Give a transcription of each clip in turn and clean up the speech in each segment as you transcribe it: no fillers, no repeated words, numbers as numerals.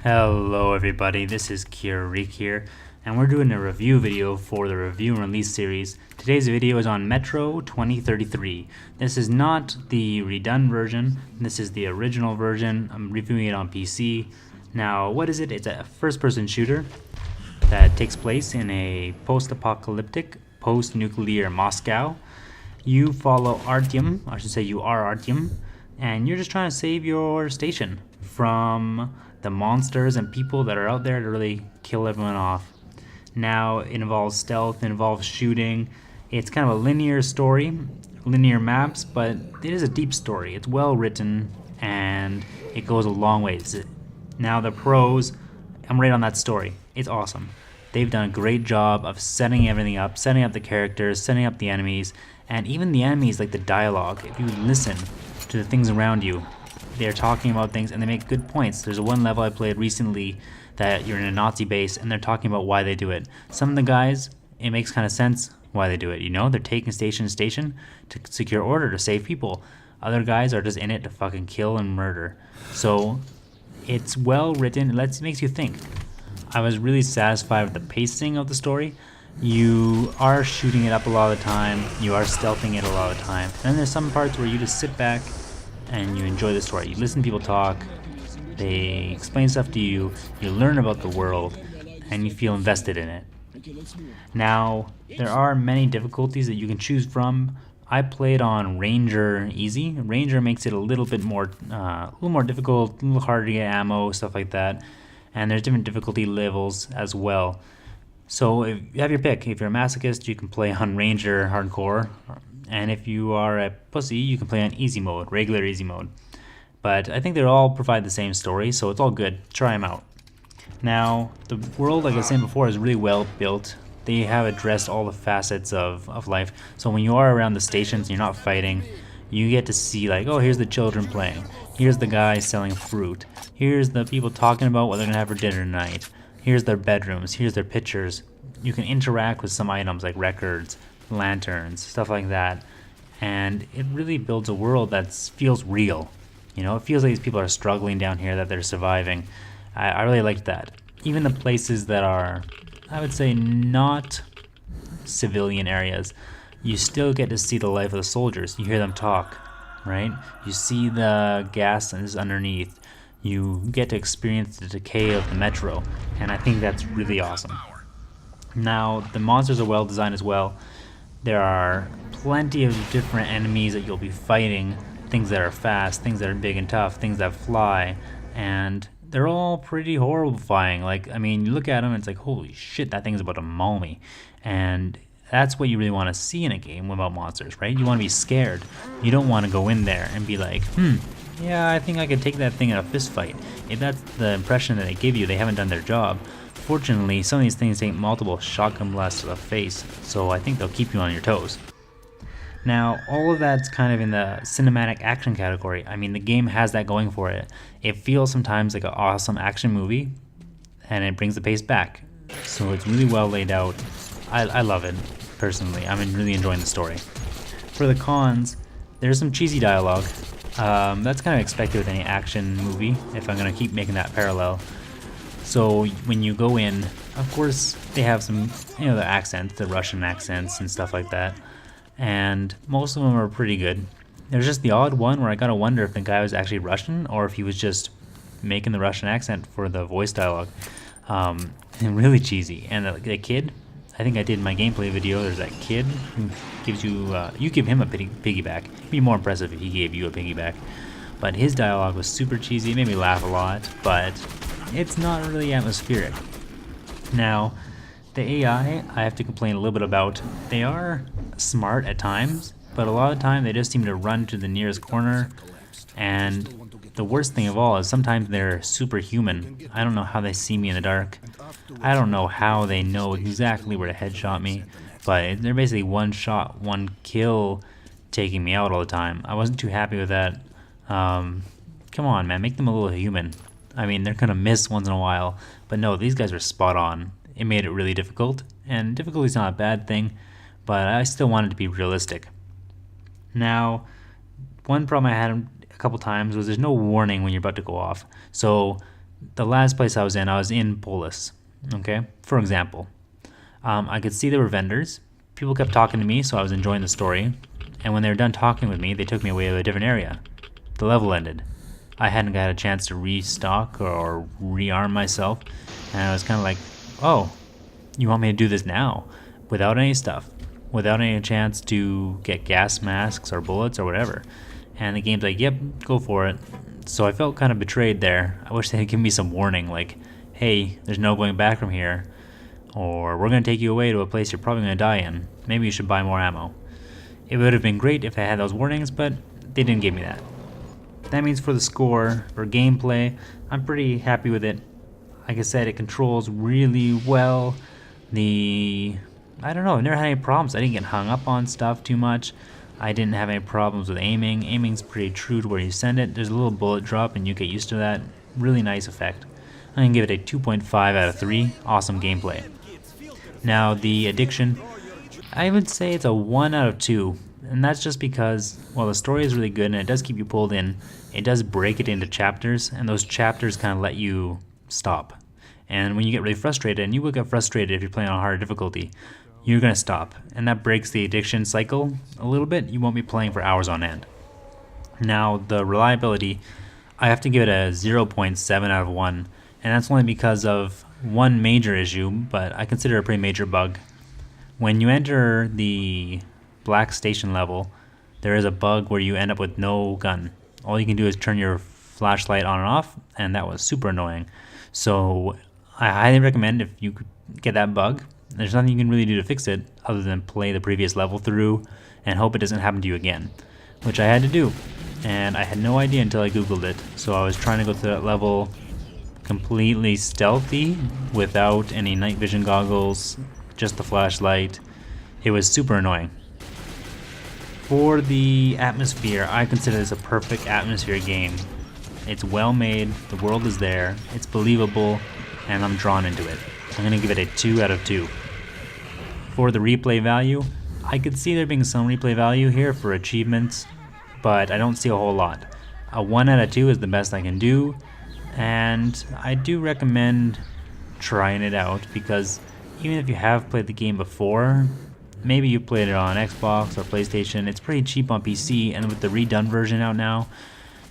Hello everybody, this is Kiereek here, and we're doing a review video for the review and release series. Today's video is on Metro 2033. This is not the redone version, this is the original version. I'm reviewing it on PC. Now, what is it? It's a first-person shooter that takes place in a post-apocalyptic, post-nuclear Moscow. You follow Artyom, I should say you are Artyom, and you're just trying to save your station from the monsters and people that are out there to really kill everyone off. Now, it involves stealth, it involves shooting. It's kind of a linear story, linear maps, but it is a deep story. It's well written and it goes a long ways. Now, the pros, I'm right on that story. It's awesome. They've done a great job of setting everything up, setting up the characters, setting up the enemies, and even the enemies, like the dialogue. If you listen to the things around you, they're talking about things and they make good points. There's one level I played recently that you're in a Nazi base and they're talking about why they do it. Some of the guys, it makes kind of sense why they do it. You know, they're taking station to station to secure order, to save people. Other guys are just in it to fucking kill and murder. So it's well written. It makes you think. I was really satisfied with the pacing of the story. You are shooting it up a lot of the time. You are stealthing it a lot of the time. And then there's some parts where you just sit back and you enjoy the story. You listen to people talk, they explain stuff to you, you learn about the world, and you feel invested in it. Now, there are many difficulties that you can choose from. I played on Ranger Easy. Ranger makes it a little bit more, difficult, a little harder to get ammo, stuff like that. And there's different difficulty levels as well. So if you have your pick. If you're a masochist, you can play on Ranger Hardcore. And if you are a pussy, you can play on easy mode, regular easy mode. But I think they all provide the same story, so it's all good. Try them out. Now, the world, like I was saying before, is really well built. They have addressed all the facets of life. So when you are around the stations, you're not fighting, you get to see like, oh, here's the children playing. Here's the guy selling fruit. Here's the people talking about what they're going to have for dinner tonight. Here's their bedrooms. Here's their pictures. You can interact with some items like records, lanterns, stuff like that, and it really builds a world that feels real. You know, it feels like these people are struggling down here, that they're surviving. I really liked that. Even the places that are, I would say, not civilian areas, you still get to see the life of the soldiers. You hear them talk, right? You see the gas is underneath. You get to experience the decay of the metro, and I think that's really awesome. Now, the monsters are well designed as well. There are plenty of different enemies that you'll be fighting, things that are fast, things that are big and tough, things that fly, and they're all pretty horrifying. Like, I mean, you look at them and it's like, holy shit, that thing's about to maul me. And that's what you really want to see in a game about monsters, right? You want to be scared. You don't want to go in there and be like, yeah, I think I could take that thing in a fist fight. If that's the impression that they give you, they haven't done their job. Fortunately, some of these things take multiple shotgun blasts to the face, so I think they'll keep you on your toes. Now, all of that's kind of in the cinematic action category. I mean, the game has that going for it. It feels sometimes like an awesome action movie, and it brings the pace back. So it's really well laid out. I love it, personally. I'm really enjoying the story. For the cons, there's some cheesy dialogue. That's kind of expected with any action movie, if I'm going to keep making that parallel. So when you go in, of course, they have some, the accents, the Russian accents and stuff like that. And most of them are pretty good. There's just the odd one where I gotta wonder if the guy was actually Russian or if he was just making the Russian accent for the voice dialogue. Really cheesy. And the kid, I think I did in my gameplay video, there's that kid who gives you, you give him a piggyback. It'd be more impressive if he gave you a piggyback. But his dialogue was super cheesy, it made me laugh a lot, but it's not really atmospheric. Now, the AI, I have to complain a little bit about. They are smart at times, but a lot of the time they just seem to run to the nearest corner, and the worst thing of all is sometimes they're superhuman. I don't know how they see me in the dark. I don't know how they know exactly where to headshot me, but they're basically one shot, one kill taking me out all the time. I wasn't too happy with that. Come on, man, make them a little human. I mean, they're gonna miss once in a while, but no, these guys are spot on. It made it really difficult, and difficulty's not a bad thing, but I still wanted to be realistic. Now, one problem I had a couple times was there's no warning when you're about to go off. So the last place I was in Polis. Okay, for example, I could see there were vendors. People kept talking to me, so I was enjoying the story. And when they were done talking with me, they took me away to a different area. The level ended. I hadn't got a chance to restock or rearm myself, and I was kind of like, oh, you want me to do this now? Without any stuff. Without any chance to get gas masks or bullets or whatever. And the game's like, yep, go for it. So I felt kind of betrayed there. I wish they had given me some warning, like, hey, there's no going back from here. Or we're going to take you away to a place you're probably going to die in. Maybe you should buy more ammo. It would have been great if I had those warnings, but they didn't give me that. That means for the score, for gameplay, I'm pretty happy with it. Like I said, it controls really well. I don't know, I've never had any problems. I didn't get hung up on stuff too much. I didn't have any problems with aiming. Aiming's pretty true to where you send it. There's a little bullet drop and you get used to that. Really nice effect. I'm going to give it a 2.5 out of 3. Awesome gameplay. Now, the addiction, I would say it's a 1 out of 2. And that's just because, well, the story is really good and it does keep you pulled in. It does break it into chapters, and those chapters kind of let you stop. And when you get really frustrated, and you will get frustrated if you're playing on harder difficulty, you're going to stop. And that breaks the addiction cycle a little bit. You won't be playing for hours on end. Now, the reliability, I have to give it a 0.7 out of 1. And that's only because of one major issue, but I consider it a pretty major bug. When you enter the Black Station level, there is a bug where you end up with no gun. All you can do is turn your flashlight on and off, and that was super annoying. So I highly recommend, if you get that bug, there's nothing you can really do to fix it other than play the previous level through and hope it doesn't happen to you again, which I had to do. And I had no idea until I googled it. So I was trying to go through that level completely stealthy without any night vision goggles, just the flashlight. It was super annoying. For the atmosphere, I consider this a perfect atmosphere game. It's well made, the world is there, it's believable, and I'm drawn into it. I'm going to give it a 2 out of 2. For the replay value, I could see there being some replay value here for achievements, but I don't see a whole lot. A 1 out of 2 is the best I can do, and I do recommend trying it out, because even if you have played the game before, maybe you played it on Xbox or PlayStation, it's pretty cheap on PC, and with the redone version out now,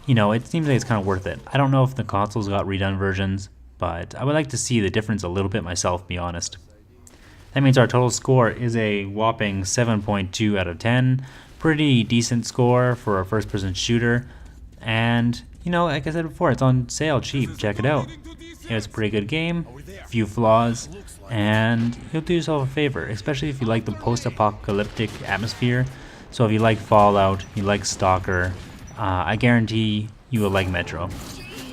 you know, it seems like it's kind of worth it. I don't know if the consoles got redone versions, but I would like to see the difference a little bit myself, to be honest. That means our total score is a whopping 7.2 out of 10. Pretty decent score for a first-person shooter, and, you know, like I said before, it's on sale cheap. Check it out. It's a pretty good game, few flaws, and you'll do yourself a favor, especially if you like the post-apocalyptic atmosphere. So if you like Fallout, you like Stalker, I guarantee you will like Metro.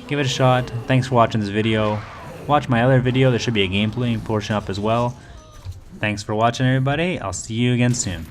Give it a shot. Thanks for watching this video. Watch my other video, there should be a gameplay portion up as well. Thanks for watching, everybody. I'll see you again soon.